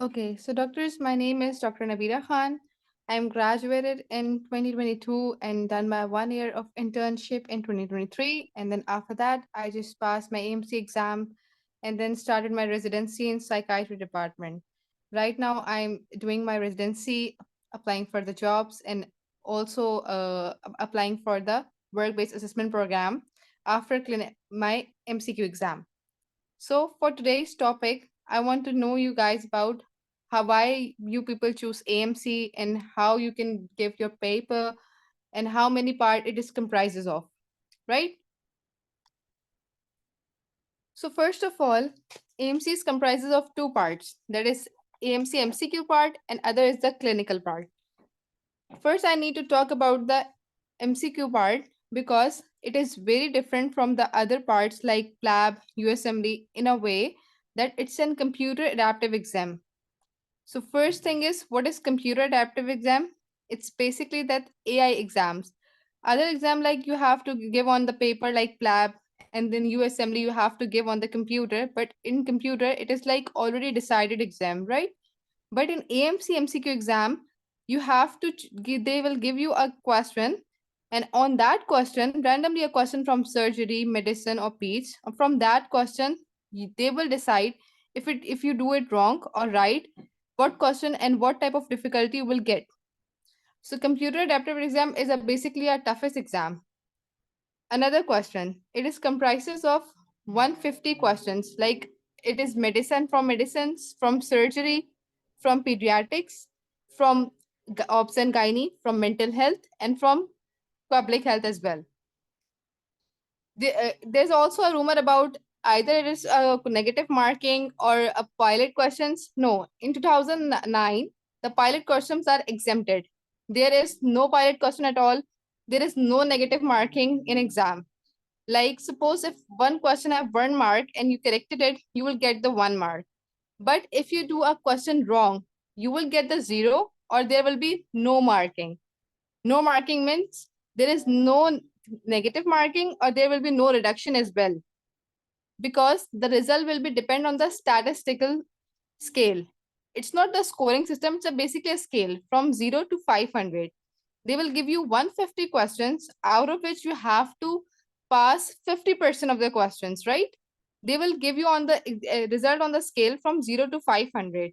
Okay, so doctors, my name is Dr. Nabira Khan. I'm graduated in 2022 and done my 1 year of internship in 2023. And then after that, I just passed my AMC exam and then started my residency in psychiatry department. Right now, I'm doing my residency, applying for the jobs and also applying for the work-based assessment program after my MCQ exam. So for today's topic, I want to know you guys about why you people choose AMC and how you can give your paper and how many part it is comprises of, right? So first of all, AMC is comprises of two parts. That is AMC MCQ part and other is the clinical part. First, I need to talk about the MCQ part because it is very different from the other parts like PLAB, USMD in a way that it's an computer adaptive exam. So first thing is, what is computer adaptive exam? It's basically that AI exams. Other exam like you have to give on the paper like PLAB and then USMD you have to give on the computer, but in computer it is like already decided exam, right? But in AMC MCQ exam, you have to they will give you a question, and on that question, randomly a question from surgery, medicine, or peach. From that question, they will decide if you do it wrong or right, what question and what type of difficulty you will get. So computer adaptive exam is a basically a toughest exam. Another question. It is comprises of 150 questions. Like it is medicine from medicines, from surgery, from pediatrics, from obs and gynae, from mental health, and from public health as well. There's also a rumor about either it is a negative marking or a pilot questions. No, in 2009, the pilot questions are exempted. There is no pilot question at all. There is no negative marking in exam. Like suppose if one question have 1 mark and you corrected it, you will get the 1 mark. But if you do a question wrong, you will get the 0 or there will be no marking. No marking means there is no negative marking or there will be no reduction as well, because the result will be depend on the statistical scale. It's not the scoring system, it's basically a scale from 0 to 500. They will give you 150 questions, out of which you have to pass 50% of the questions, right? They will give you on the result on the scale from 0 to 500.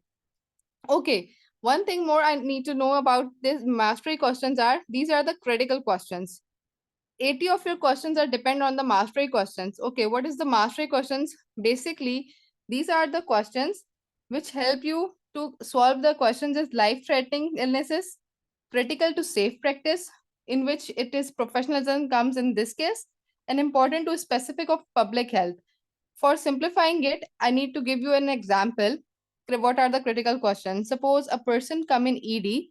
Okay, one thing more I need to know about this mastery questions are, these are the critical questions. 80 of your questions are depend on the mastery questions. Okay, what is the mastery questions? Basically, these are the questions which help you to solve the questions as life-threatening illnesses, critical to safe practice, in which it is professionalism comes in this case, and important to specific of public health. For simplifying it, I need to give you an example. What are the critical questions? Suppose a person come in ED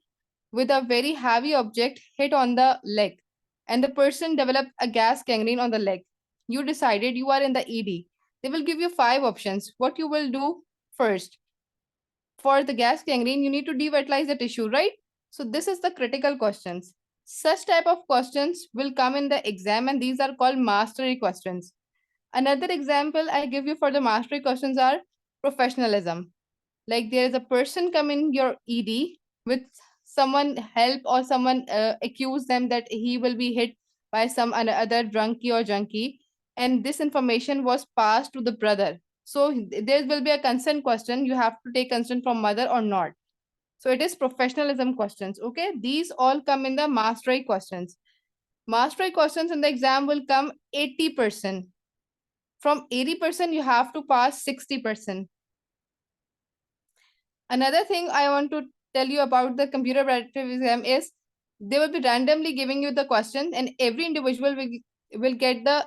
with a very heavy object hit on the leg, and the person developed a gas gangrene on the leg. You decided you are in the ED. They will give you 5 options. What you will do first? For the gas gangrene, you need to devitalize the tissue, right? So this is the critical questions. Such type of questions will come in the exam, and these are called mastery questions. Another example I give you for the mastery questions are professionalism. Like there is a person come in your ED with someone help or someone accuse them that he will be hit by some other drunkie or junkie, and this information was passed to the brother. So there will be a consent question. You have to take consent from mother or not. So it is professionalism questions. Okay, these all come in the mastery questions. Mastery questions in the exam will come 80%. From 80%, you have to pass 60%. Another thing I want to tell you about the computer adaptive exam is they will be randomly giving you the question, and every individual will get the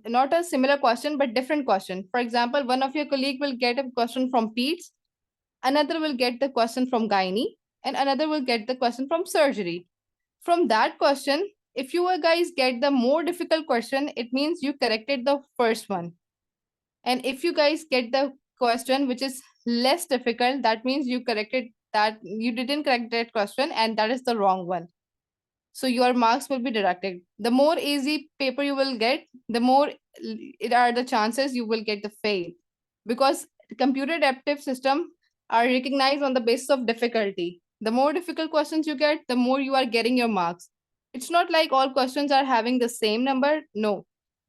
not a similar question but different question. For example, one of your colleague will get a question from peds, another will get the question from gynae, and another will get the question from surgery. From that question, if you guys get the more difficult question, it means you corrected the first one. And if you guys get the question which is less difficult, that means you corrected that you didn't correct that question and that is the wrong one. So your marks will be deducted. The more easy paper you will get, the more it are the chances you will get the fail. Because computer adaptive system are recognized on the basis of difficulty. The more difficult questions you get, the more you are getting your marks. It's not like all questions are having the same number. No.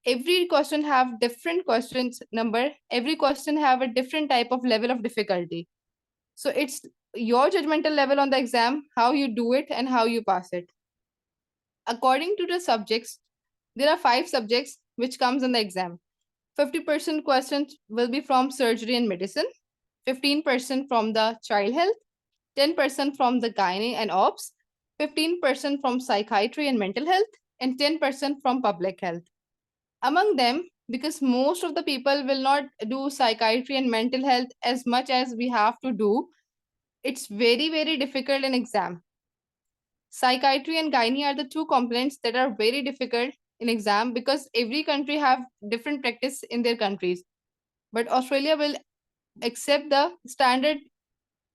Every question have different questions number. Every question have a different type of level of difficulty. So it's your judgmental level on the exam, how you do it and how you pass it. According to the subjects, there are 5 subjects which comes in the exam. 50% questions will be from surgery and medicine, 15% from the child health, 10% from the gynae and ops, 15% from psychiatry and mental health, and 10% from public health. Among them, because most of the people will not do psychiatry and mental health as much as we have to do, it's very, very difficult in exam. Psychiatry and gynae are the 2 components that are very difficult in exam because every country have different practice in their countries. But Australia will accept the standard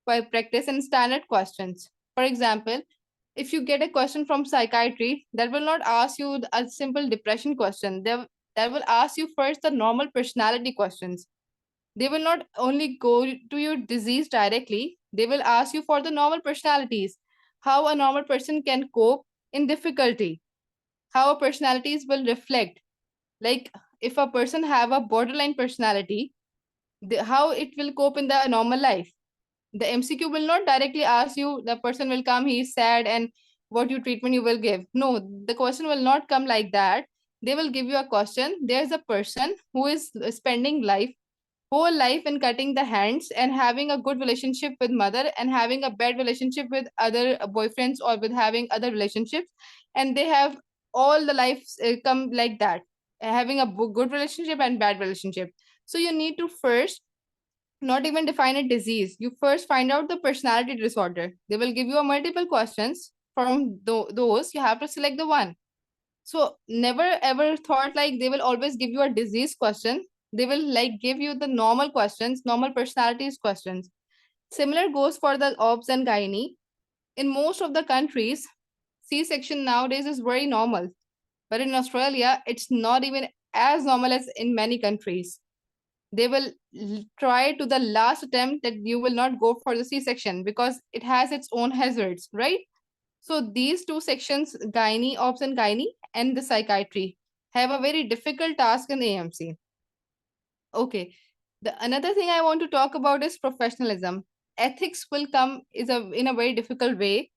practice and standard questions. For example, if you get a question from psychiatry, that will not ask you a simple depression question. That will ask you first the normal personality questions. They will not only go to your disease directly, they will ask you for the normal personalities, how a normal person can cope in difficulty, how a personalities will reflect. Like if a person have a borderline personality, how it will cope in the normal life. The MCQ will not directly ask you, the person will come, he is sad, and what you treatment you will give. No, the question will not come like that. They will give you a question. There's a person who is spending whole life in cutting the hands and having a good relationship with mother and having a bad relationship with other boyfriends or with having other relationships, and they have all the lives come like that, having a good relationship and bad relationship. So you need to first not even define a disease. You first find out the personality disorder. They will give you a multiple questions. From those, you have to select the one. So never ever thought like they will always give you a disease question. They will like give you the normal questions, normal personalities questions. Similar goes for the obs and gynae. In most of the countries, C-section nowadays is very normal. But in Australia, it's not even as normal as in many countries. They will try to the last attempt that you will not go for the C-section because it has its own hazards, right? So these 2 sections, gynae, obs and gynae, and the psychiatry, have a very difficult task in the AMC. Okay. The another thing I want to talk about is professionalism. Ethics will come in a very difficult way.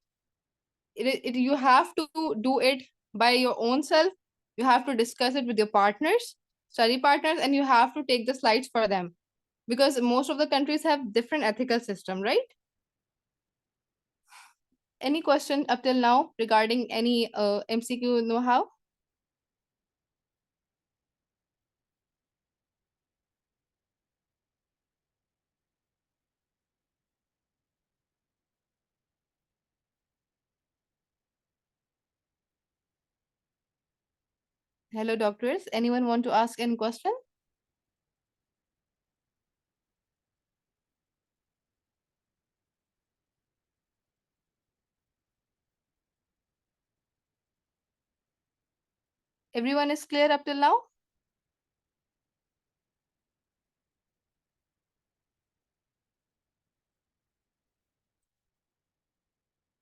You have to do it by your own self. You have to discuss it with your partners, study partners, and you have to take the slides for them because most of the countries have different ethical system, right? Any question up till now regarding any MCQ know-how? Hello, doctors. Anyone want to ask any question? Everyone is clear up till now?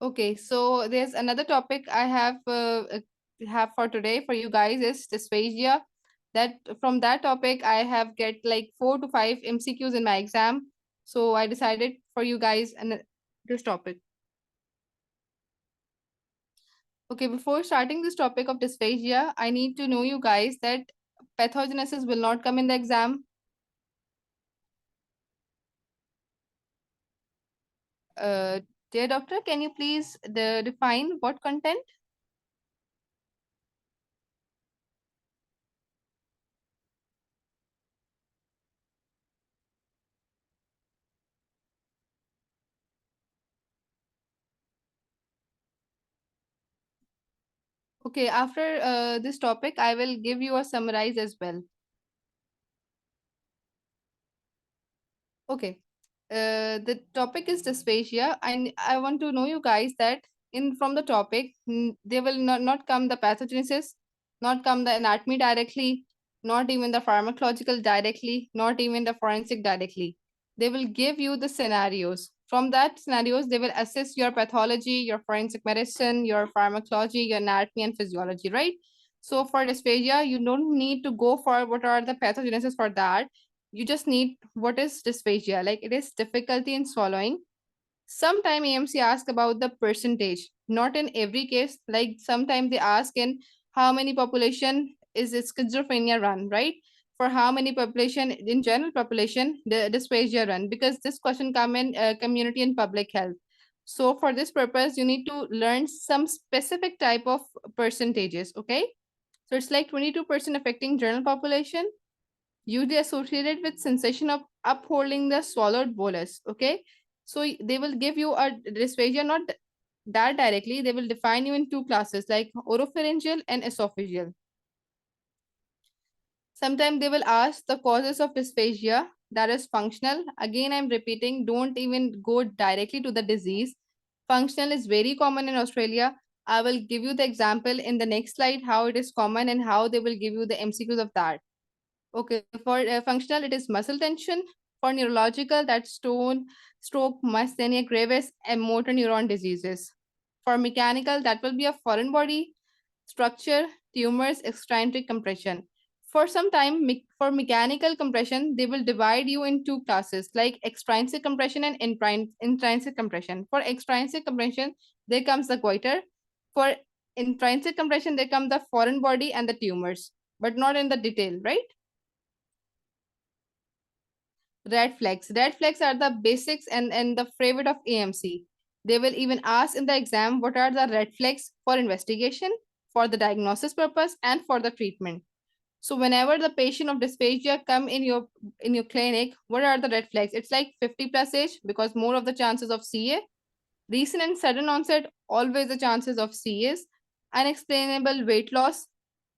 Okay, so there's another topic I have for today for you guys is dysphagia. That from that topic I have get like 4 to 5 MCQs in my exam. So I decided for you guys and this topic. Okay, before starting this topic of dysphagia, I need to know you guys that pathogenesis will not come in the exam. Dear doctor, can you please define what content? Okay, after this topic, I will give you a summarize as well. Okay, the topic is dysphagia, and I want to know you guys that in from the topic, they will not come the pathogenesis, not come the anatomy directly, not even the pharmacological directly, not even the forensic directly. They will give you the scenarios. From that scenarios, they will assess your pathology, your forensic medicine, your pharmacology, your anatomy and physiology, right? So for dysphagia, you don't need to go for what are the pathogenesis for that. You just need what is dysphagia. Like it is difficulty in swallowing. Sometime AMC ask about the percentage. Not in every case. Like sometimes they ask in how many population is schizophrenia run, right? For how many population in general population the dysphagia run, because this question come in community and public health. So for this purpose, you need to learn some specific type of percentages. Okay, so it's like 22% affecting general population, usually associated with sensation of upholding the swallowed bolus. Okay, so they will give you a dysphagia, not that directly. They will define you in two classes like oropharyngeal and esophageal. Sometimes they will ask the causes of dysphagia, that is functional. Again, I'm repeating, don't even go directly to the disease. Functional is very common in Australia. I will give you the example in the next slide how it is common and how they will give you the MCQs of that. Okay, for functional, it is muscle tension. For neurological, that's stroke, myasthenia gravis, and motor neuron diseases. For mechanical, that will be a foreign body structure, tumors, extrinsic compression. For some time, for mechanical compression, they will divide you in two classes like extrinsic compression and intrinsic compression. For extrinsic compression, there comes the goiter. For intrinsic compression, there come the foreign body and the tumors, but not in the detail, right? Red flags. Red flags are the basics and the favorite of AMC. They will even ask in the exam what are the red flags for investigation, for the diagnosis purpose, and for the treatment. So whenever the patient of dysphagia come in your clinic, what are the red flags? It's like 50 plus age because more of the chances of CA. Recent and sudden onset, always the chances of CAs. Unexplainable weight loss,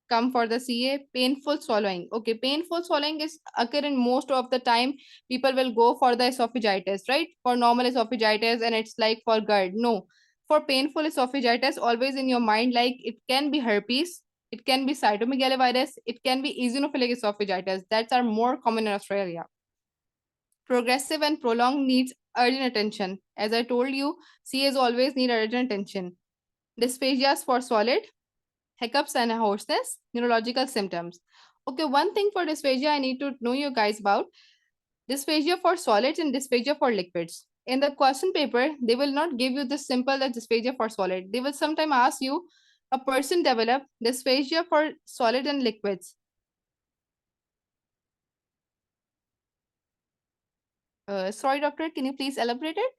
come for the CA. Painful swallowing. Okay, painful swallowing is occur in most of the time. People will go for the esophagitis, right? For normal esophagitis, and it's like for GERD. No, for painful esophagitis, always in your mind, like it can be herpes, it can be cytomegalovirus, it can be eosinophilic esophagitis. That's are more common in Australia. Progressive and prolonged needs urgent attention. As I told you, CAs always need urgent attention. Dysphasias for solid, hiccups and hoarseness, neurological symptoms. Okay, one thing for dysphagia I need to know you guys about: dysphagia for solids and dysphagia for liquids. In the question paper, they will not give you this simple as dysphagia for solid. They will sometimes ask you a person develop dysphagia for solid and liquids. Sorry, doctor, can you please elaborate it?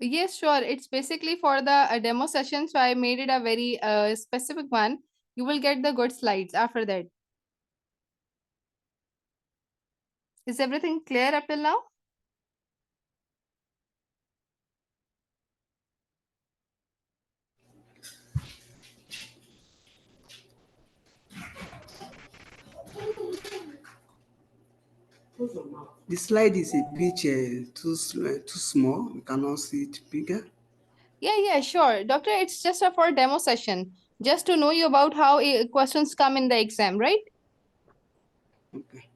Yes, sure. It's basically for the demo session, so I made it a very specific one. You will get the good slides after that. Is everything clear up till now? The slide is a bit too small. We cannot see it bigger. Yeah, sure. Doctor, it's just a for demo session, just to know you about how questions come in the exam, right? Okay.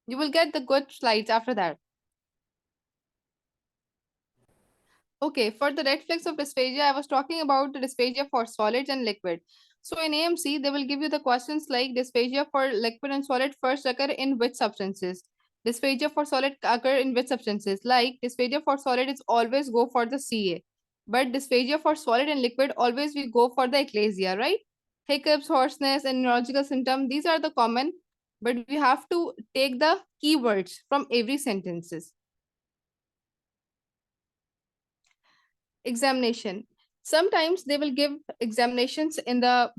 You will get the good slides after that. Okay, for the red flags of dysphagia, I was talking about the dysphagia for solids and liquid. So in AMC, they will give you the questions like dysphagia for liquid and solid first occur in which substances? Dysphagia for solid occur in which substances? Like dysphagia for solid is always go for the CA. But dysphagia for solid and liquid, always we go for the eclasia, right? Hiccups, hoarseness, and neurological symptom, these are the common, but we have to take the keywords from every sentences. Examination. Sometimes they will give examinations in the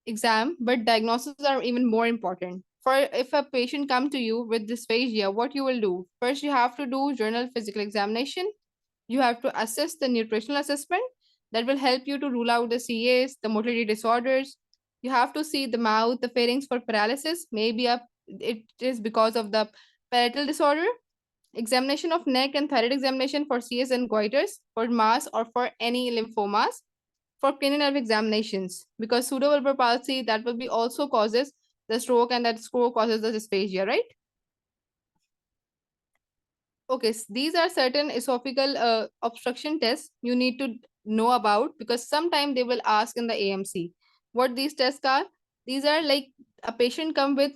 exam, but diagnoses are even more important. For if a patient come to you with dysphagia, what you will do? First, you have to do journal physical examination. You have to assess the nutritional assessment that will help you to rule out the CAs, the motility disorders. You have to see the mouth, the pharynx for paralysis. Maybe it is because of the parietal disorder. Examination of neck and thyroid examination for CS and goiters, for mass or for any lymphomas, for cranial nerve examinations. Because pseudobulbar palsy, that will be also causes the stroke, and that stroke causes the dysphagia, right? Okay, these are certain esophageal obstruction tests you need to know about, because sometime they will ask in the AMC what these tests are. These are like a patient come with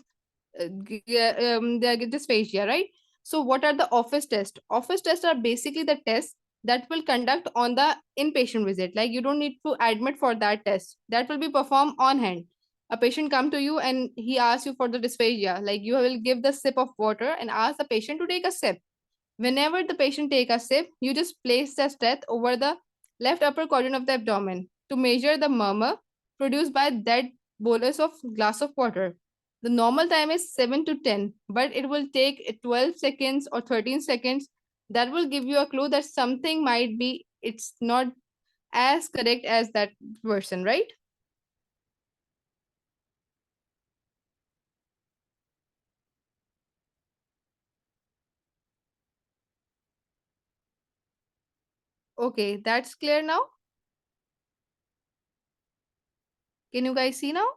the dysphagia, right? So what are the office tests? Office tests are basically the tests that will conduct on the inpatient visit. Like you don't need to admit for that test. That will be performed on hand. A patient come to you and he asks you for the dysphagia. Like you will give the sip of water and ask the patient to take a sip. Whenever the patient take a sip, you just place the stat over the left upper quadrant of the abdomen to measure the murmur produced by that bolus of glass of water. The normal time is 7 to 10, but it will take 12 seconds or 13 seconds. That will give you a clue that something might be, it's not as correct as that person, right? Okay, that's clear now. Can you guys see now?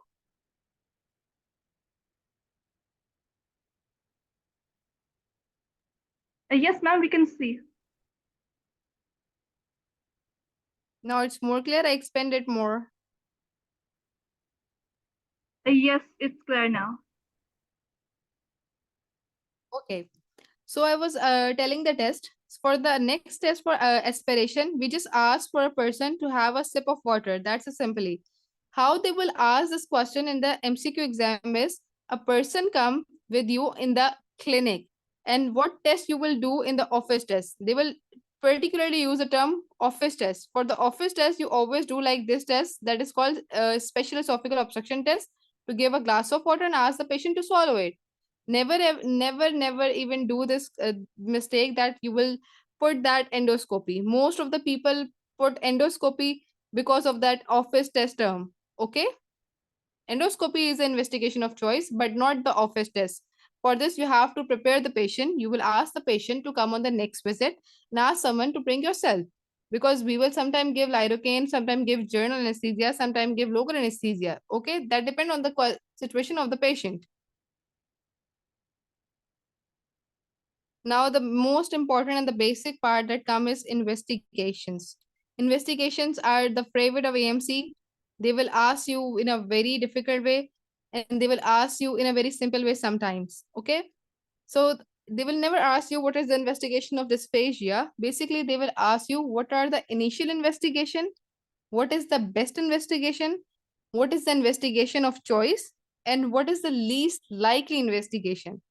Yes, ma'am, we can see. Now it's more clear. I expand it more. Yes, it's clear now. Okay. So I was telling the test. For the next test for aspiration, we just ask for a person to have a sip of water. That's a simply. How they will ask this question in the MCQ exam is a person come with you in the clinic, and what test you will do in the office test. They will particularly use the term office test. For the office test, you always do like this test that is called special esophageal obstruction test, to give a glass of water and ask the patient to swallow it. Never even do this mistake that you will put that endoscopy. Most of the people put endoscopy because of that office test term. Okay, endoscopy is an investigation of choice, but not the office test. For this, you have to prepare the patient. You will ask the patient to come on the next visit and ask someone to bring yourself, because we will sometimes give lidocaine, sometimes give general anesthesia, sometimes give local anesthesia. Okay, that depends on the situation of the patient. Now, the most important and the basic part that come is investigations. Investigations are the favorite of AMC. They will ask you in a very difficult way, and they will ask you in a very simple way sometimes. Okay. So they will never ask you what is the investigation of dysphagia. Basically, they will ask you what are the initial investigation, what is the best investigation, what is the investigation of choice, and what is the least likely investigation.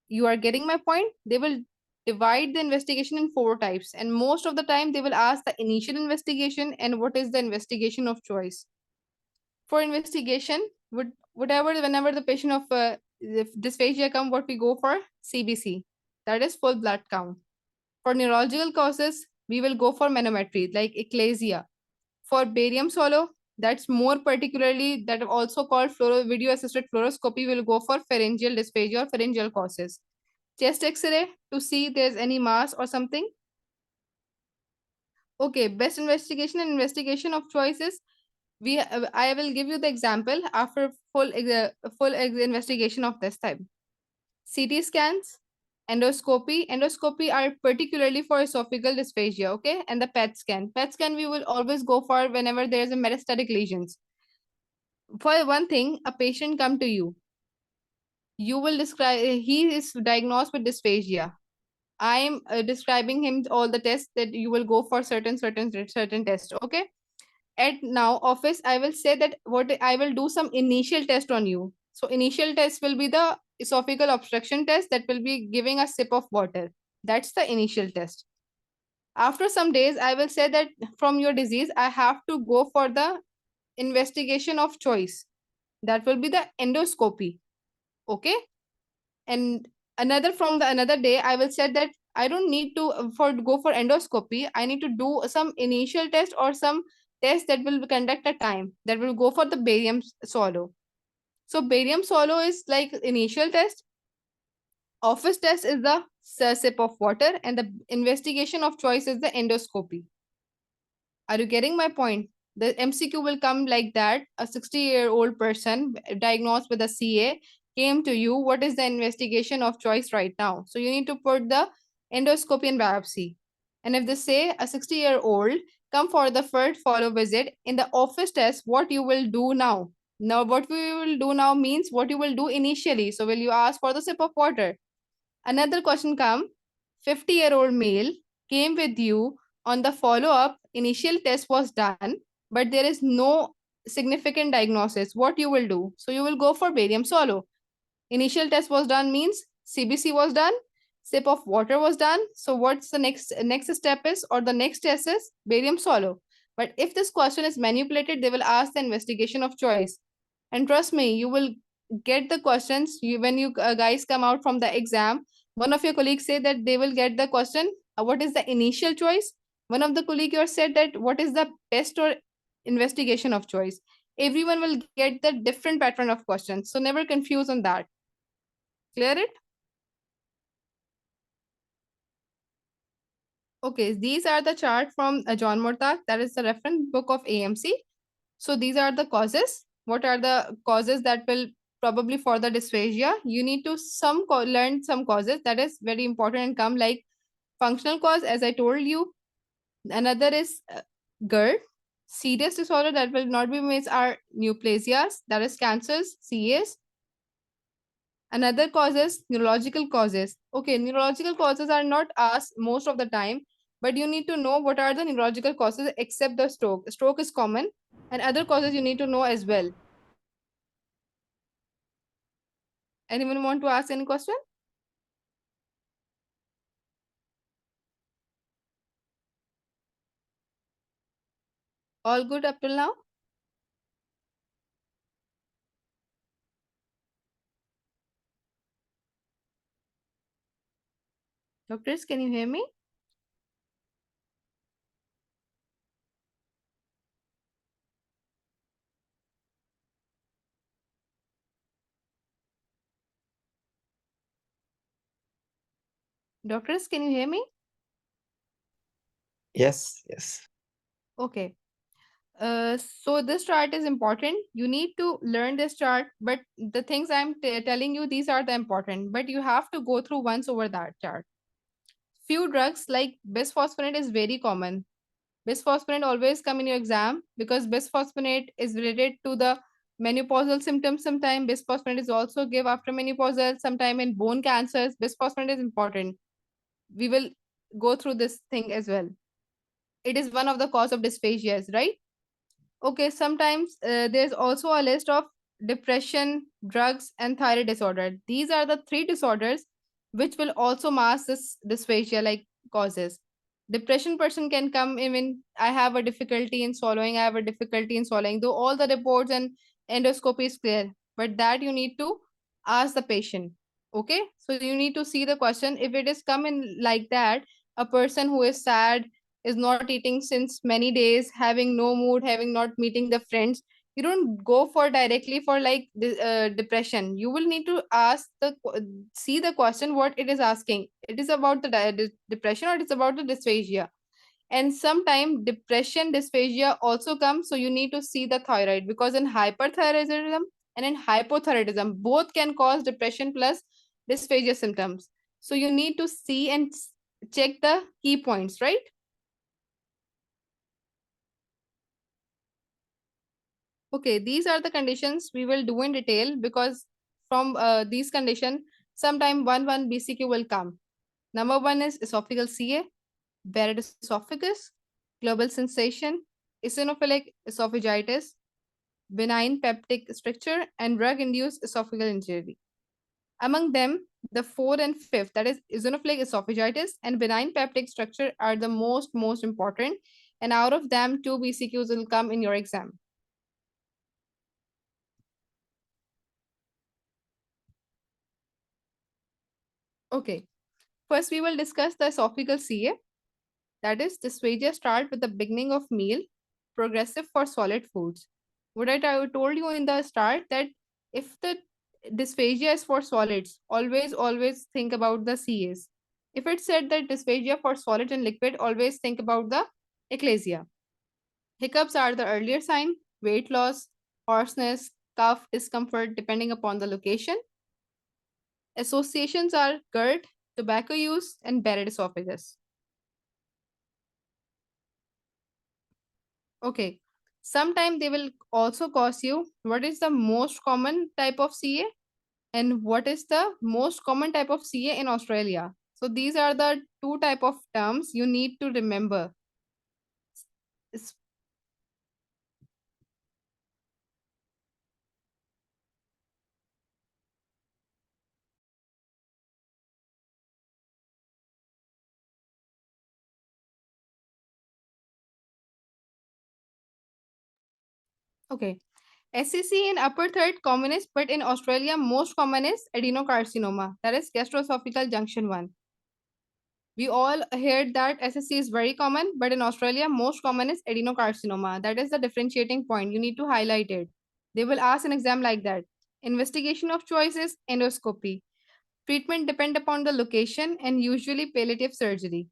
You are getting my point? They will divide the investigation in four types, and most of the time they will ask the initial investigation and what is the investigation of choice. For investigation, whenever the patient of dysphagia come, what we go for? CBC, that is full blood count. For neurological causes, we will go for manometry like eclasia. For barium swallow, that's more particularly that also called video assisted fluoroscopy, will go for pharyngeal dysphagia or pharyngeal causes. Chest x-ray to see there's any mass or something. Okay, best investigation and investigation of choices. I will give you the example after full investigation of this type. CT scans, endoscopy are particularly for esophageal dysphagia, okay? And the PET scan. PET scan we will always go for whenever there is a metastatic lesions. For one thing, a patient come to you. You will describe, he is diagnosed with dysphagia. I am describing him all the tests that you will go for certain tests. Okay. At now office, I will say that what I will do some initial test on you. So initial test will be the esophageal obstruction test that will be giving a sip of water. That's the initial test. After some days, I will say that from your disease, I have to go for the investigation of choice. That will be the endoscopy. Okay. And another day, I will say that I don't need to for go for endoscopy. I need to do some initial test or some test that will conduct a time that will go for the barium swallow. So barium swallow is like initial test. Office test is the sip of water, and the investigation of choice is the endoscopy. Are you getting my point? The MCQ will come like that. A 60-year-old person diagnosed with a CA came to you. What is the investigation of choice right now? So you need to put the endoscopy and biopsy. And if they say a 60-year-old come for the first follow visit in the office test, what you will do now? Now, what we will do now means what you will do initially. So will you ask for the sip of water? Another question come, 50-year-old male came with you on the follow-up, initial test was done, but there is no significant diagnosis. What you will do? So you will go for barium swallow. Initial test was done means CBC was done, sip of water was done. So what's the next step is, or the next test is barium swallow. But if this question is manipulated, they will ask the investigation of choice. And trust me, you will get the questions when you guys come out from the exam. One of your colleagues say that they will get the question, what is the initial choice? One of the colleague yours said that what is the best or investigation of choice? Everyone will get the different pattern of questions. So never confuse on that. Clear it? Okay, these are the chart from John Mortag. That is the reference book of AMC. So these are the causes. What are the causes that will probably for the dysphagia? You need to learn some causes. That is very important and come like functional cause, as I told you. Another is GERD. Serious disorder that will not be missed are neoplasias, that is cancers, CAs. Another cause is neurological causes. Okay, neurological causes are not asked most of the time, but you need to know what are the neurological causes except the stroke. Stroke is common, and other causes you need to know as well. Anyone want to ask any question? All good up till now? Doctors, can you hear me? Doctors, can you hear me? Yes, yes. Okay. So this chart is important. You need to learn this chart, but the things I'm telling you, these are the important, but you have to go through once over that chart. Few drugs like bisphosphonate is very common. Bisphosphonate always come in your exam because bisphosphonate is related to the menopausal symptoms. Sometimes bisphosphonate is also give after menopausal, sometime in bone cancers. Bisphosphonate is important. We will go through this thing as well. It is one of the cause of dysphasias, right? Okay, sometimes there's also a list of depression, drugs, and thyroid disorder. These are the three disorders which will also mask this dysphagia like causes. Depression person can come even I have a difficulty in swallowing, I have a difficulty in swallowing, though all the reports and endoscopy is clear, but that you need to ask the patient. Okay, so you need to see the question. If it is come in like that, a person who is sad, is not eating since many days, having no mood, having not meeting the friends, you don't go for directly for like depression. You will need to ask see the question what it is asking. It is about the depression or it's about the dysphagia. And sometimes depression dysphagia also comes, so you need to see the thyroid, because in hyperthyroidism and in hypothyroidism both can cause depression plus dysphagia symptoms. So you need to see and check the key points, right? Okay, these are the conditions we will do in detail, because from these conditions, sometime one BCQ will come. Number one is esophageal CA, Barrett esophagus, global sensation, eosinophilic esophagitis, benign peptic stricture, and drug-induced esophageal injury. Among them, the fourth and fifth, that is eosinophilic esophagitis and benign peptic structure, are the most important. And out of them, 2 BCQs will come in your exam. Okay, first we will discuss the esophageal CA. That is, dysphagia start with the beginning of meal. progressive for solid foods. What I told you in the start that if the dysphagia is for solids, always think about the CAs. If it said that dysphagia for solid and liquid, always think about the eclasia. Hiccups are the earlier sign, weight loss, hoarseness, cough, discomfort, depending upon the location. Associations are GERD, tobacco use, and Barrett esophagus. Okay. Sometime they will also cause you what is the most common type of CA and what is the most common type of CA in Australia. So these are the two type of terms you need to remember. It's- Okay. SCC in upper third commonest, but in Australia most common is adenocarcinoma. That is gastroesophageal junction 1. We all heard that SSC is very common, but in Australia, most common is adenocarcinoma. That is the differentiating point. You need to highlight it. They will ask an exam like that. Investigation of choice is endoscopy. Treatment depend upon the location and usually palliative surgery.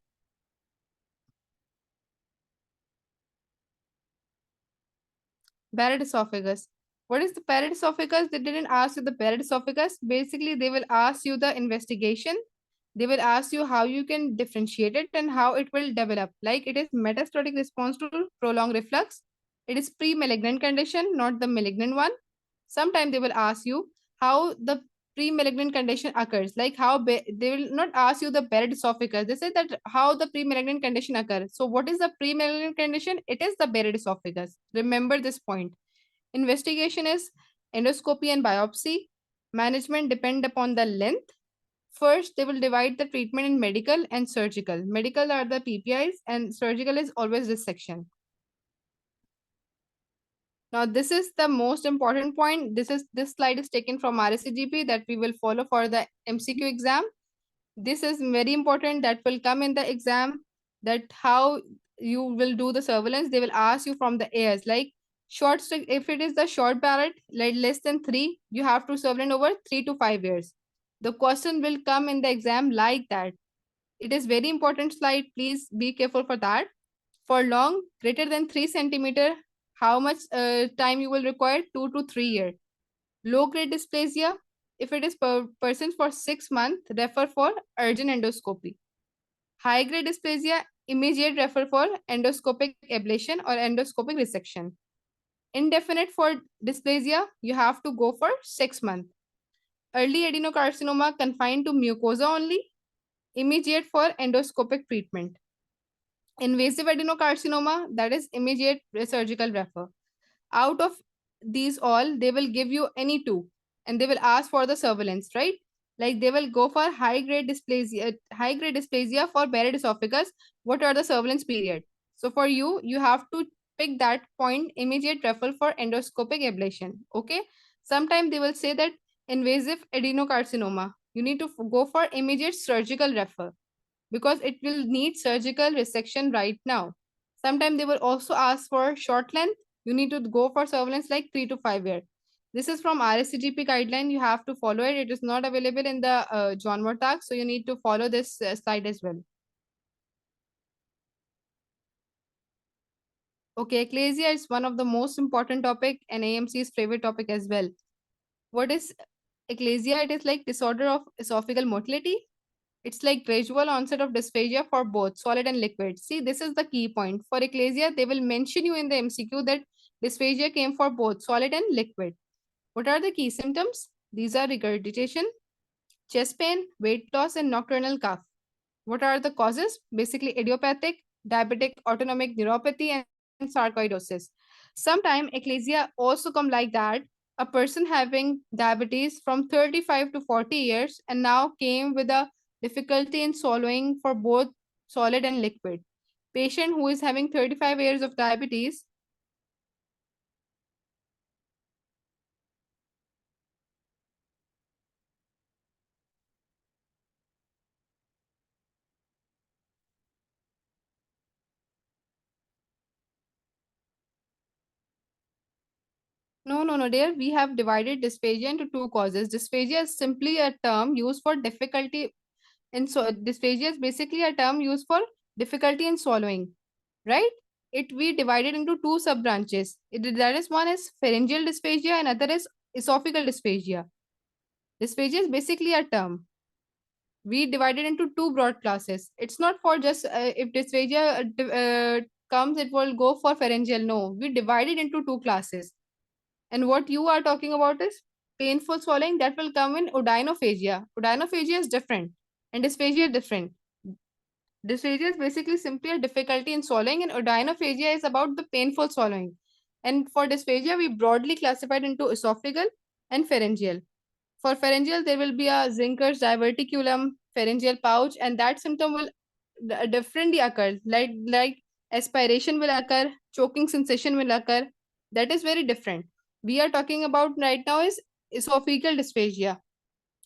Barrett esophagus. What is the Barrett esophagus? They didn't ask you the Barrett esophagus. Basically, they will ask you the investigation. They will ask you how you can differentiate it and how it will develop. Like it is metastatic response to prolonged reflux. It is pre-malignant condition, not the malignant one. Sometimes they will ask you how the pre-malignant condition occurs. Like they will not ask you the Barrett esophagus. They say that how the pre-malignant condition occurs. So what is the pre-malignant condition? It is the Barrett esophagus. Remember this point. Investigation is endoscopy and biopsy. Management depend upon the length. First, they will divide the treatment in medical and surgical. Medical are the PPIs and surgical is always dissection. Now, this is the most important point. This slide is taken from RSCGP that we will follow for the MCQ exam. This is very important that will come in the exam that how you will do the surveillance. They will ask you from the airs like if it is the short ballot, like less than 3, you have to surveillance over 3 to 5 years. The question will come in the exam like that. It is very important slide. Please be careful for that. For long, greater than 3 centimeter, how much time you will require? 2 to 3 years. Low grade dysplasia, if it is persons for 6 months, refer for urgent endoscopy. High grade dysplasia, immediate refer for endoscopic ablation or endoscopic resection. Indefinite for dysplasia, you have to go for 6 months. Early adenocarcinoma confined to mucosa only, immediate for endoscopic treatment. Invasive adenocarcinoma, that is immediate surgical refer. Out of these all, they will give you any two and they will ask for the surveillance, right? Like they will go for high grade dysplasia for Barrett esophagus. What are the surveillance period? So for you, you have to pick that point, immediate referral for endoscopic ablation. Okay. Sometimes they will say that invasive adenocarcinoma, you need to go for immediate surgical refer because it will need surgical resection right now. Sometimes they will also ask for short length. You need to go for surveillance like 3 to 5 years. This is from RSCGP guideline. You have to follow it. It is not available in the John Mortag, so you need to follow this slide as well. Okay, eclasia is one of the most important topic and AMC's favorite topic as well. What is eclasia? It is like disorder of esophageal motility. It's like gradual onset of dysphagia for both solid and liquid. See, this is the key point. For eclasia, they will mention you in the MCQ that dysphagia came for both solid and liquid. What are the key symptoms? These are regurgitation, chest pain, weight loss, and nocturnal cough. What are the causes? Basically, idiopathic, diabetic, autonomic neuropathy, and sarcoidosis. Sometime eclasia also come like that. A person having diabetes from 35 to 40 years and now came with a difficulty in swallowing for both solid and liquid. Patient who is having 35 years of diabetes. No. There we have divided dysphagia into two causes. Dysphagia is simply a term used for difficulty in dysphagia is basically a term used for difficulty in swallowing, right? It we divided into two sub branches. That is, one is pharyngeal dysphagia and other is esophageal dysphagia. Dysphagia is basically a term. We divided into two broad classes. It's not for just if dysphagia comes, it will go for pharyngeal. No, we divided into two classes. And what you are talking about is painful swallowing that will come in odynophagia. Odynophagia is different and dysphagia is different. Dysphagia is basically simply a difficulty in swallowing, and odynophagia is about the painful swallowing. And for dysphagia, we broadly classified into esophageal and pharyngeal. For pharyngeal, there will be a Zinker's diverticulum pharyngeal pouch, and that symptom will differently occur. Like aspiration will occur, choking sensation will occur. That is very different. We are talking about right now is esophageal dysphagia.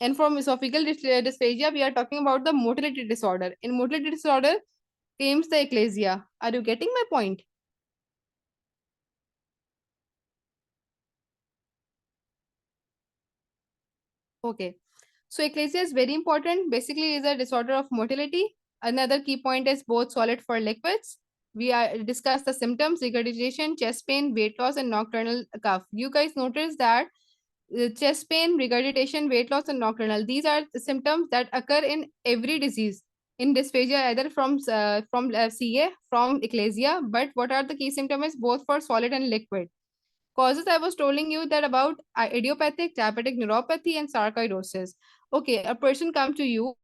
And from esophageal dysphagia, we are talking about the motility disorder. In motility disorder, comes the eclasia. Are you getting my point? Okay. So eclasia is very important. Basically, is a disorder of motility. Another key point is both solid for liquids. We are discuss the symptoms: regurgitation, chest pain, weight loss, and nocturnal cough. You guys notice that chest pain, regurgitation, weight loss, and nocturnal. These are the symptoms that occur in every disease. In dysphagia, either from CA, from eclasia. But what are the key symptoms? Both for solid and liquid. Causes I was telling you that about idiopathic, diabetic neuropathy, and sarcoidosis. Okay, a person come to you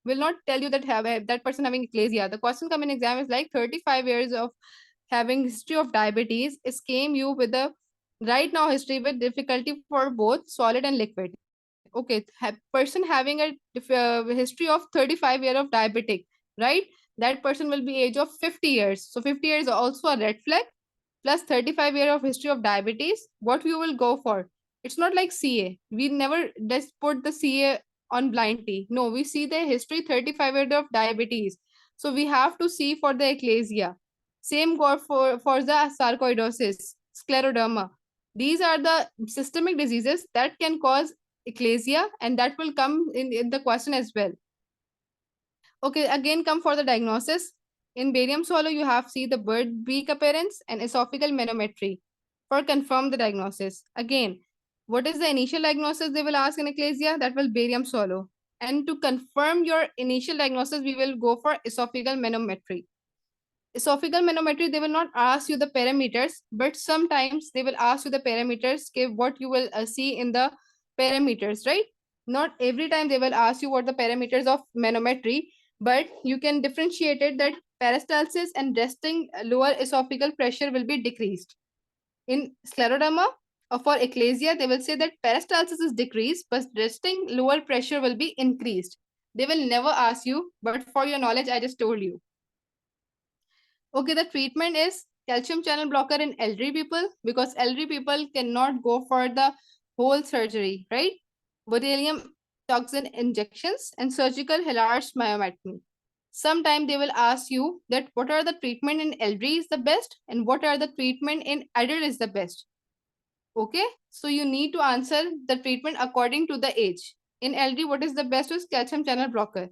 will not tell you that have that person having eclasia. The question come in exam is like 35 years of having history of diabetes. Is came you with a right now history with difficulty for both solid and liquid. Okay, person having a history of 35 year of diabetic, right? That person will be age of 50 years. So 50 years is also a red flag, plus 35 year of history of diabetes. What we will go for? It's not like CA. We never just put the CA on blind T. No, we see the history 35 years of diabetes. So we have to see for the eclasia. Same go for the sarcoidosis, scleroderma. These are the systemic diseases that can cause eclasia, and that will come in the question as well. Okay, again come for the diagnosis. In barium swallow, you have see the bird beak appearance and esophageal manometry for confirm the diagnosis. Again, what is the initial diagnosis they will ask in eclasia? That will barium swallow. And to confirm your initial diagnosis, we will go for esophageal manometry. Esophageal manometry, they will not ask you the parameters, but sometimes they will ask you the parameters, give what you will see in the parameters, right? Not every time they will ask you what the parameters of manometry, but you can differentiate it that peristalsis and resting lower esophageal pressure will be decreased. In scleroderma or for eclasia, they will say that peristalsis is decreased, but resting lower pressure will be increased. They will never ask you, but for your knowledge, I just told you. Okay, the treatment is calcium channel blocker in elderly people, because elderly people cannot go for the whole surgery, right? Botulinum toxin injections and surgical Hillard's myomectomy. Sometime they will ask you that what are the treatment in elderly is the best and what are the treatment in adult is the best. Okay, so you need to answer the treatment according to the age. In elderly, what is the best is calcium channel blocker,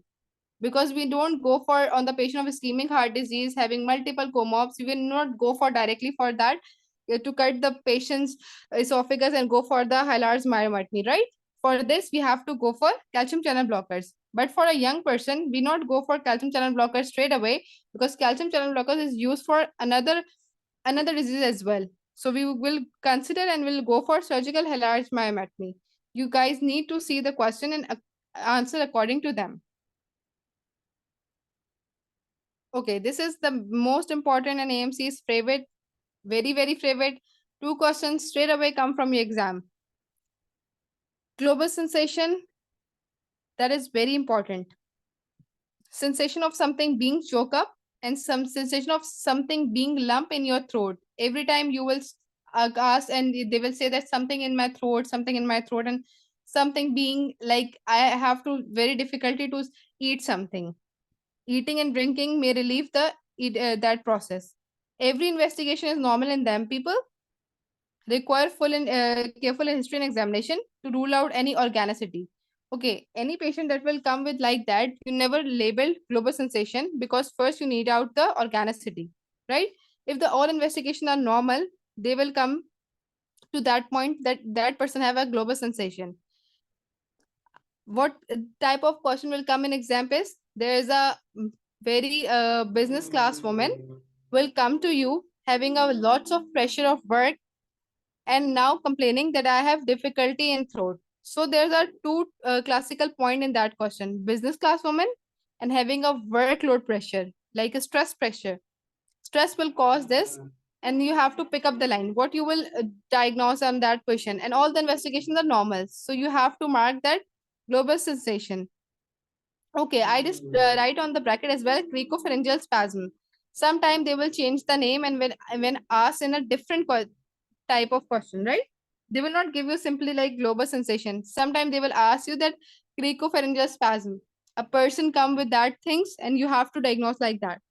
because we don't go for on the patient of ischemic heart disease having multiple comorbs. We will not go for directly for that to cut the patient's esophagus and go for the Hillard's myomectomy, right? For this, we have to go for calcium channel blockers. But for a young person, we not go for calcium channel blockers straight away, because calcium channel blockers is used for another disease as well. So we will consider and will go for surgical Hillard's myomectomy. You guys need to see the question and answer according to them. Okay, this is the most important and AMC's favorite, very favorite. Two questions straight away come from your exam. Global sensation, that is very important. Sensation of something being choked up and some sensation of something being lump in your throat. Every time you will ask and they will say that something in my throat, something in my throat, and something being like I have to very difficulty to eat something. Eating and drinking may relieve that process. Every investigation is normal in them people. require careful history and examination to rule out any organicity. Okay, any patient that will come with like that, you never label global sensation because first you need out the organicity, right? If the all investigation are normal, they will come to that point that that person have a global sensation. What type of question will come in exam is there is a very business class woman will come to you having a lots of pressure of work and now complaining that I have difficulty in throat. So there's a two classical point in that question: business class woman and having a workload pressure, like a stress pressure. Stress will cause this, and you have to pick up the line. What you will diagnose on that question, and all the investigations are normal. So you have to mark that global sensation. Okay, I just write on the bracket as well, cricopharyngeal spasm. Sometime they will change the name and when asked in a different type of question, right? They will not give you simply like global sensation. Sometimes they will ask you that cricopharyngeal spasm. A person come with that things and you have to diagnose like that.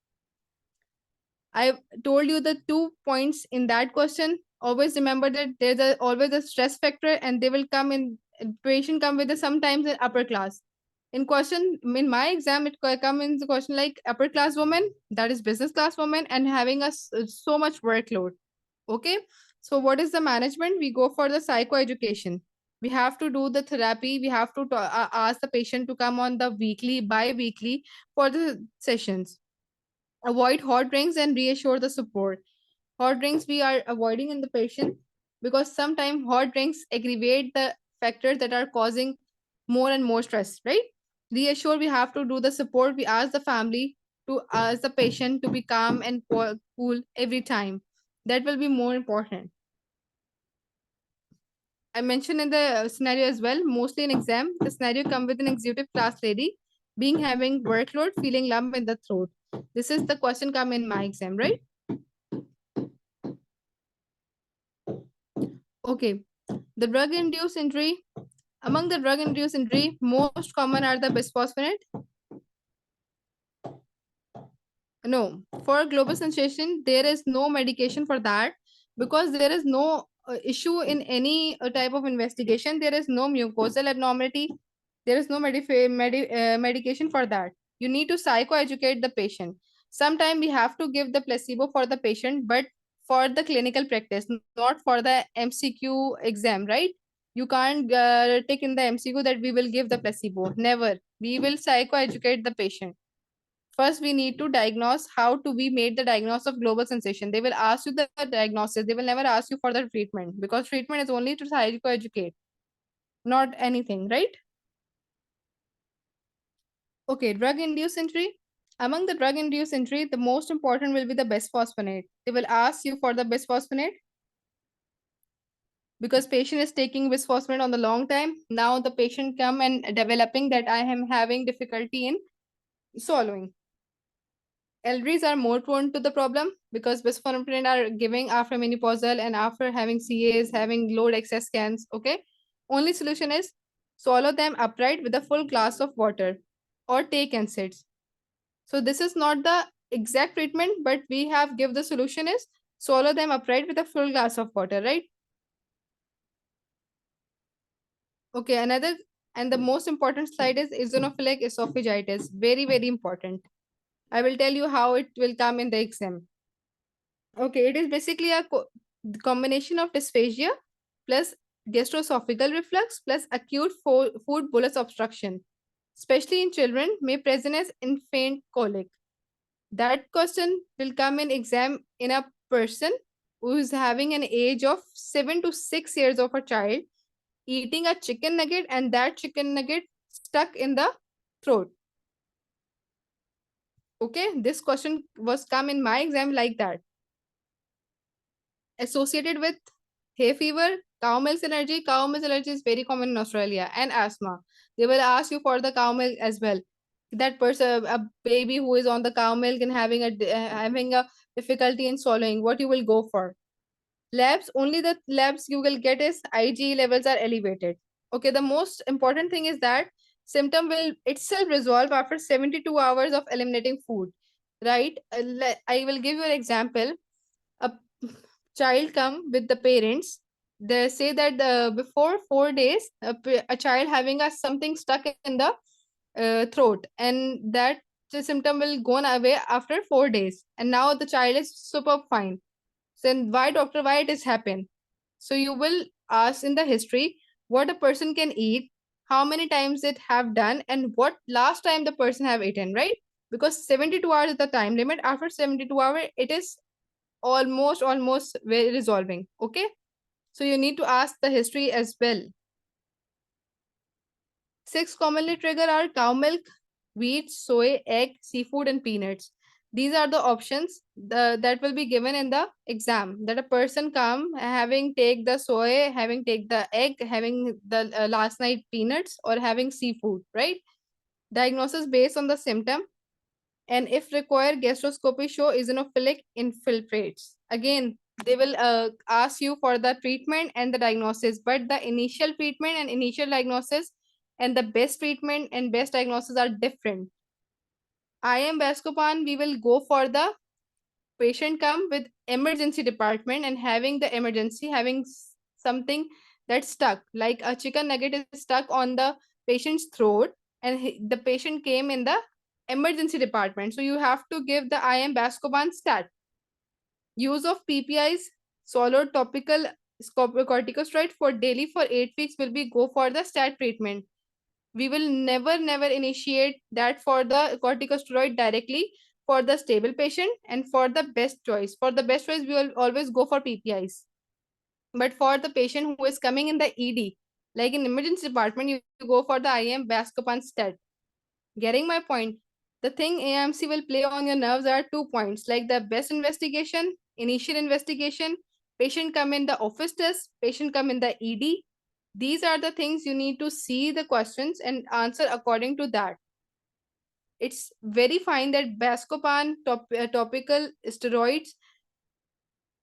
I told you the 2 points in that question. Always remember that there's always a stress factor and they will come in patient come with the sometimes in upper class. In question in my exam, it come in the question like upper class woman, that is business class woman, and having so much workload. Okay, so what is the management? We go for the psychoeducation. We have to do the therapy. We have to ask the patient to come on the weekly, bi-weekly for the sessions. Avoid hot drinks and reassure the support. Hot drinks we are avoiding in the patient because sometimes hot drinks aggravate the factors that are causing more and more stress, right? Reassure we have to do the support. We ask the family to ask the patient to be calm and cool every time. That will be more important. I mentioned in the scenario as well, mostly in exam, the scenario come with an executive class lady being having workload, feeling lump in the throat. This is the question come in my exam, right? Okay, the drug-induced injury. Among the drug-induced injury, most common are the bisphosphonate. No, for global sensation, there is no medication for that because there is no issue in any type of investigation. There is no mucosal abnormality. There is no medication for that. You need to psychoeducate the patient. Sometimes we have to give the placebo for the patient, but for the clinical practice, not for the MCQ exam, right? You can't take in the MCQ that we will give the placebo. Never. We will psychoeducate the patient. First, we need to diagnose how to be made the diagnosis of global sensation. They will ask you the diagnosis. They will never ask you for the treatment because treatment is only to psychoeducate, not anything, right? Okay, drug-induced injury. Among the drug-induced injury, the most important will be the bisphosphonate. They will ask you for the bisphosphonate because patient is taking bisphosphonate on the long time. Now the patient come and developing that I am having difficulty in swallowing. Elderlies are more prone to the problem because bisphosphonate are giving after menopausal and after having CAs, having load excess scans. Okay, only solution is swallow them upright with a full glass of water or take NSAIDs. So this is not the exact treatment, but we have give the solution is swallow them upright with a full glass of water, right? Okay, another and the most important slide is eosinophilic esophagitis. Very, very important. I will tell you how it will come in the exam. Okay, it is basically a combination of dysphagia plus gastroesophageal reflux plus acute food bolus obstruction, especially in children, may present as infant colic. That question will come in exam in a person who is having an age of 7 to 6 years of a child eating a chicken nugget and that chicken nugget stuck in the throat. Okay, this question was come in my exam like that. Associated with hay fever, cow milk allergy. Cow milk allergy is very common in Australia and asthma. They will ask you for the cow milk as well. That person, a baby who is on the cow milk and having a difficulty in swallowing, what you will go for? Labs, only the labs you will get is IgE levels are elevated. Okay, the most important thing is that symptom will itself resolve after 72 hours of eliminating food, right? I will give you an example. A child come with the parents They say that before 4 days, a child having a something stuck in the throat, and that the symptom will go away after 4 days. And now the child is super fine. So then why, doctor, why it has happened? So you will ask in the history what a person can eat, how many times it have done, and what last time the person have eaten, right? Because 72 hours is the time limit. After 72 hours, it is almost very resolving. Okay. So you need to ask the history as well. 6 commonly trigger are cow milk, wheat, soy, egg, seafood, and peanuts. These are the options that will be given in the exam. That a person come having take the soy, having take the egg, having the last night peanuts, or having seafood, right? Diagnosis based on the symptom, and if required, gastroscopy show eosinophilic infiltrates. Again, they will ask you for the treatment and the diagnosis, but the initial treatment and initial diagnosis and the best treatment and best diagnosis are different. IM Bascopan, we will go for the patient come with emergency department and having the emergency, having something that's stuck, like a chicken nugget is stuck on the patient's throat, and the patient came in the emergency department. So you have to give the IM Bascopan stat. Use of PPIs, swallowed topical corticosteroid for daily for 8 weeks will be go for the stat treatment. We will never initiate that for the corticosteroid directly for the stable patient. And for the best choice, we will always go for PPIs. But for the patient who is coming in the ED, like in emergency department, you go for the IM Bascopan stat. Getting my point? The thing AMC will play on your nerves are 2 points, like the best investigation, initial investigation, patient come in the office test, patient come in the ED. These are the things you need to see the questions and answer according to that. It's very fine that Bascopan, topical steroids,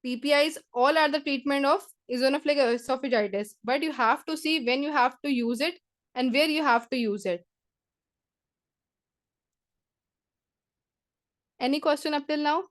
PPIs, all are the treatment of eosinophilic esophagitis. But you have to see when you have to use it and where you have to use it. Any question up till now?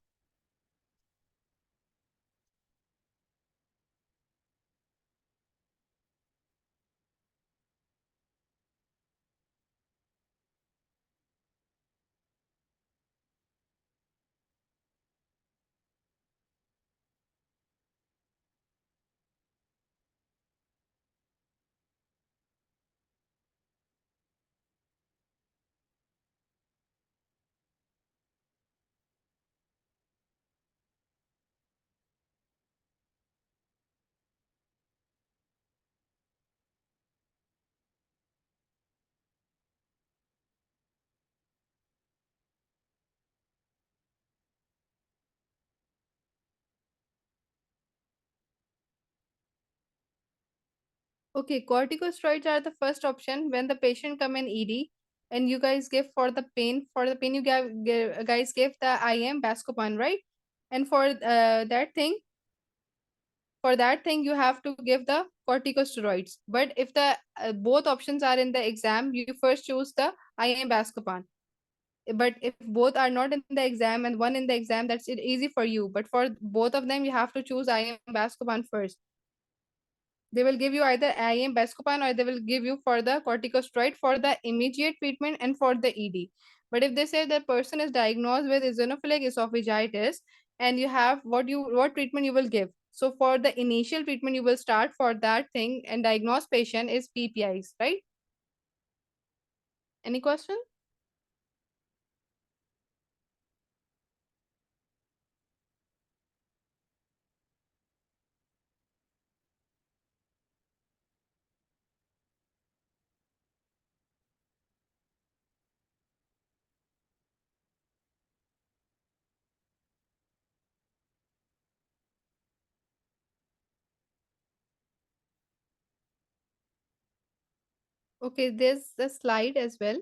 Okay, corticosteroids are the first option when the patient come in ED, and you guys give for the pain. For the pain, you guys give the IM Bascopan, right? And for that thing, you have to give the corticosteroids. But if the both options are in the exam, you first choose the IM Bascopan. But if both are not in the exam and one in the exam, that's it easy for you. But for both of them, you have to choose IM Bascopan first. They will give you either IM Bascopan or they will give you for the corticosteroid for the immediate treatment and for the ED. But if they say the person is diagnosed with eosinophilic esophagitis and you have what treatment you will give. So for the initial treatment you will start for that thing and diagnosed patient is PPIs, right? Any question? Okay, there's the slide as well.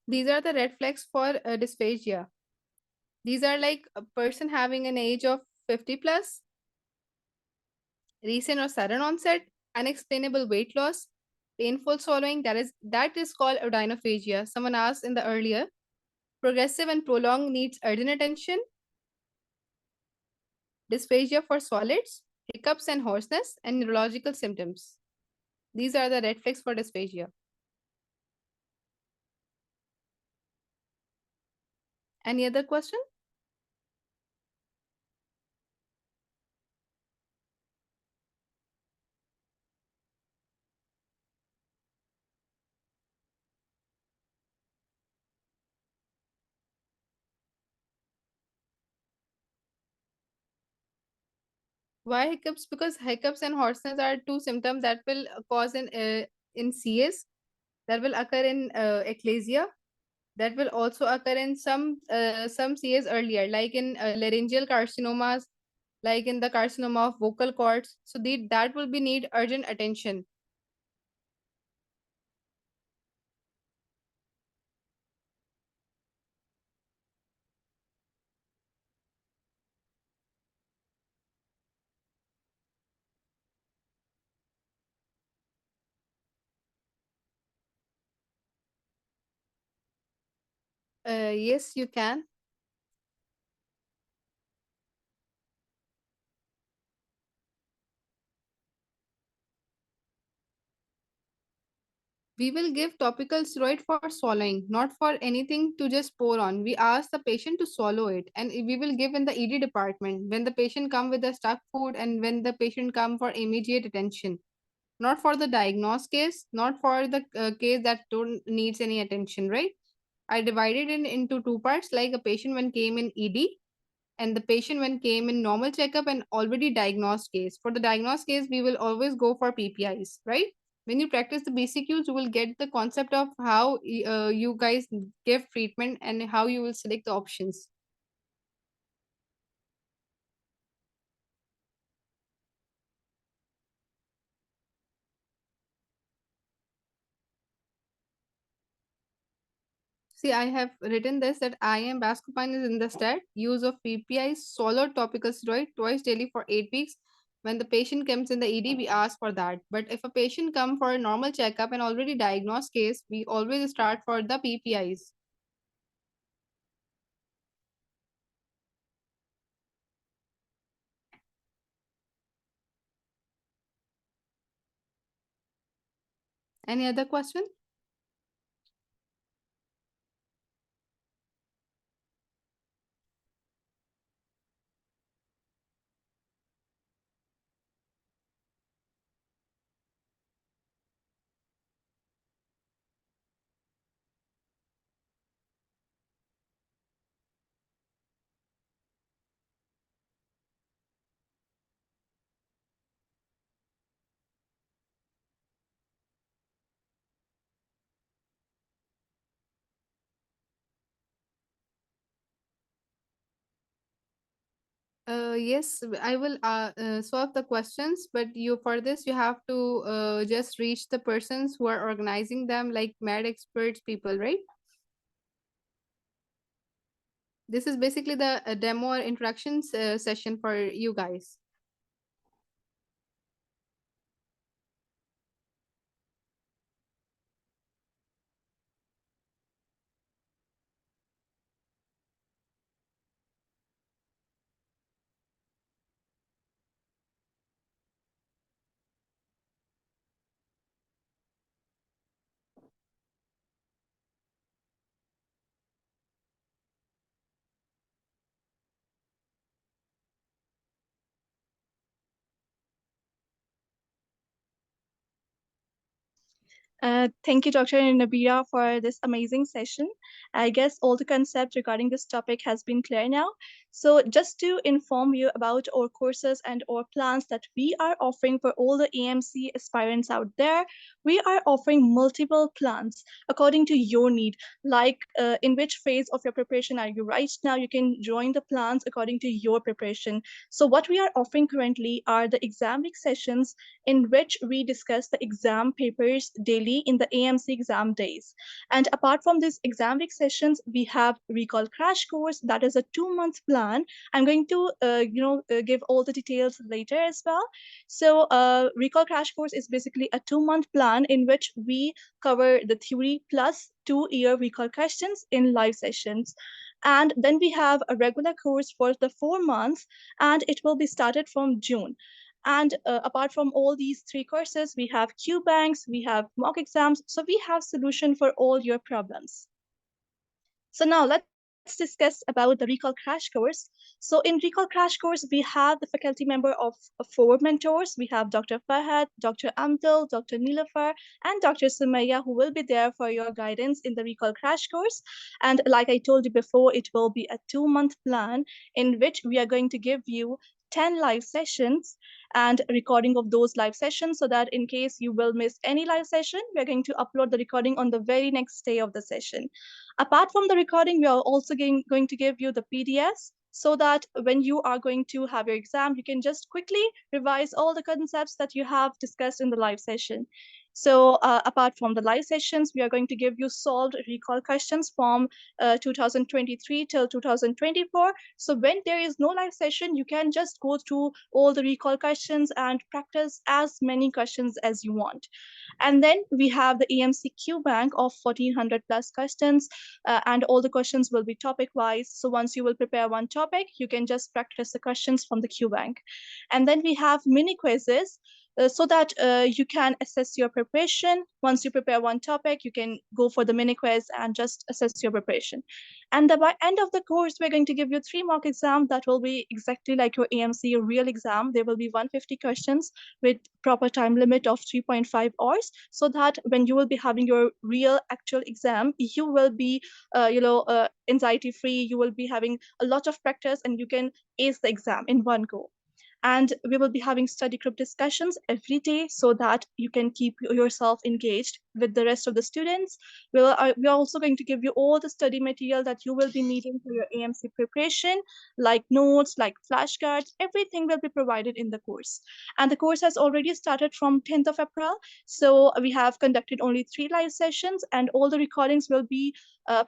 These are the red flags for dysphagia. These are like a person having an age of 50 plus, recent or sudden onset, unexplainable weight loss, painful swallowing. That is called odynophagia. Someone asked in the earlier. Progressive and prolonged needs urgent attention. Dysphagia for solids, hiccups and hoarseness, and neurological symptoms. These are the red flags for dysphagia. Any other question? Why hiccups? Because hiccups and hoarseness are two symptoms that will cause in CS, that will occur in eclasia, that will also occur in some CS earlier, like in laryngeal carcinomas, like in the carcinoma of vocal cords. So that will be need urgent attention. Yes, you can. We will give topical steroid for swallowing, not for anything to just pour on. We ask the patient to swallow it, and we will give in the ED department when the patient come with the stuck food and when the patient come for immediate attention. Not for the diagnosed case, not for the case that don't needs any attention, right? I divided it into two parts, like a patient when came in ED and the patient when came in normal checkup and already diagnosed case. For the diagnosed case, we will always go for PPIs, right? When you practice the BCQs, you will get the concept of how you guys give treatment and how you will select the options. See, I have written this that IM Bascopine is in the stat. Use of PPI, solid topical steroid twice daily for 8 weeks. When the patient comes in the ED, we ask for that. But if a patient come for a normal checkup and already diagnosed case, we always start for the PPIs. Any other question? Yes, I will solve the questions, but you for this you have to just reach the persons who are organizing them, like med experts people, right? This is basically the demo or introductions session for you guys. Thank you, Dr. Nabira, for this amazing session. I guess all the concept regarding this topic has been clear now. So just to inform you about our courses and our plans that we are offering for all the AMC aspirants out there, we are offering multiple plans according to your need, like in which phase of your preparation are you right now. You can join the plans according to your preparation. So what we are offering currently are the exam week sessions in which we discuss the exam papers daily in the AMC exam days. And apart from these exam week sessions, we have recall crash course that is a 2-month plan plan. I'm going to, give all the details later as well. So, Recall Crash Course is basically a 2-month plan in which we cover the theory plus 2-year recall questions in live sessions. And then we have a regular course for the 4 months, and it will be started from June. And apart from all these three courses, we have Q banks, we have mock exams, so we have solution for all your problems. So now let's discuss about the Recall Crash Course. So in Recall Crash Course, we have the faculty member of 4 mentors. We have Dr. Fahad, Dr. Amdal, Dr. Nilafar, and Dr. Sumaya, who will be there for your guidance in the Recall Crash Course. And like I told you before, it will be a 2-month plan in which we are going to give you 10 live sessions and a recording of those live sessions, so that in case you will miss any live session, we're going to upload the recording on the very next day of the session. Apart from the recording, we are also going to give you the PDFs, so that when you are going to have your exam, you can just quickly revise all the concepts that you have discussed in the live session. So apart from the live sessions, we are going to give you solved recall questions from 2023 till 2024. So when there is no live session, you can just go through all the recall questions and practice as many questions as you want. And then we have the AMC Q bank of 1400 plus questions, and all the questions will be topic wise. So once you will prepare one topic, you can just practice the questions from the Q bank. And then we have mini quizzes, so that you can assess your preparation. Once you prepare one topic, you can go for the mini quiz and just assess your preparation. And by end of the course, we're going to give you 3 mock exams that will be exactly like your AMC real exam. There will be 150 questions with proper time limit of 3.5 hours, so that when you will be having your real actual exam, you will be anxiety free. You will be having a lot of practice and you can ace the exam in one go. And we will be having study group discussions every day, so that you can keep yourself engaged with the rest of the students. We are also going to give you all the study material that you will be needing for your AMC preparation, like notes, like flashcards. Everything will be provided in the course. And the course has already started from 10th of April. So we have conducted only 3 live sessions, and all the recordings will be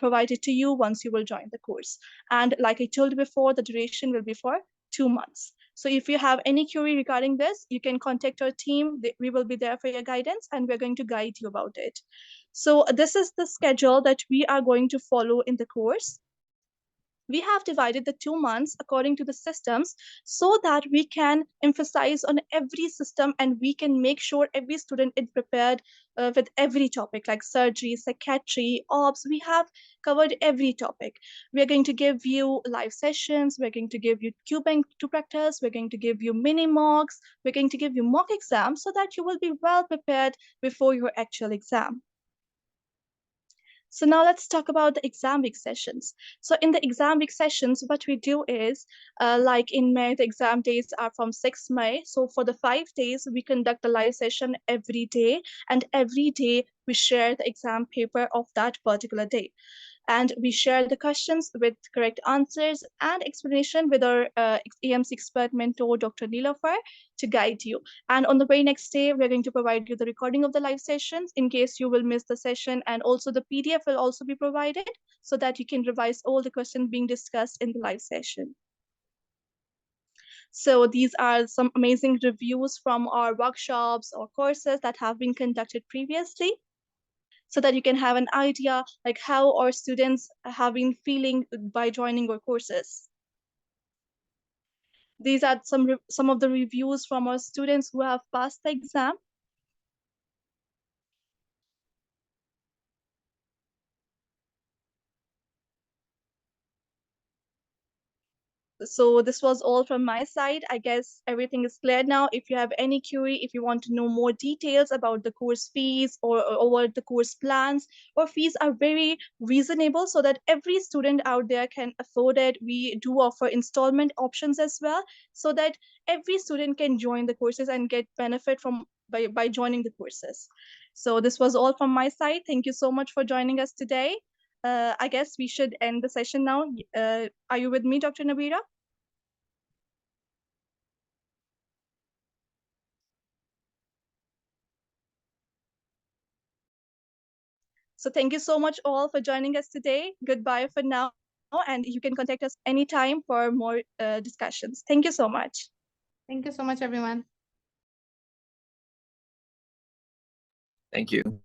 provided to you once you will join the course. And like I told you before, the duration will be for 2 months. So if you have any query regarding this, you can contact our team. We will be there for your guidance, and we're going to guide you about it. So this is the schedule that we are going to follow in the course. We have divided the 2 months according to the systems, so that we can emphasize on every system and we can make sure every student is prepared with every topic, like surgery, psychiatry, ops. We have covered every topic. We are going to give you live sessions, we're going to give you cubing to practice, we're going to give you mini mocks, we're going to give you mock exams, so that you will be well prepared before your actual exam. So now let's talk about the exam week sessions. So in the exam week sessions, what we do is, like in May, the exam days are from 6 May. So for the 5 days, we conduct a live session every day, and every day we share the exam paper of that particular day. And we share the questions with correct answers and explanation with our AMC expert mentor, Dr. Nilafar, to guide you. And on the very next day, we're going to provide you the recording of the live sessions in case you will miss the session. And also the PDF will also be provided, so that you can revise all the questions being discussed in the live session. So these are some amazing reviews from our workshops or courses that have been conducted previously, so that you can have an idea like how our students have been feeling by joining our courses. These are some of the reviews from our students who have passed the exam. So this was all from my side. I guess everything is clear now. If you have any query, if you want to know more details about the course fees or what the course plans, or fees are very reasonable, so that every student out there can afford it. We do offer installment options as well, so that every student can join the courses and get benefit from by joining the courses. So this was all from my side. Thank you so much for joining us today. I guess we should end the session now. Are you with me, Dr. Nabira? So thank you so much all for joining us today. Goodbye for now. and you can contact us anytime for more discussions. Thank you so much. Thank you so much, everyone. Thank you.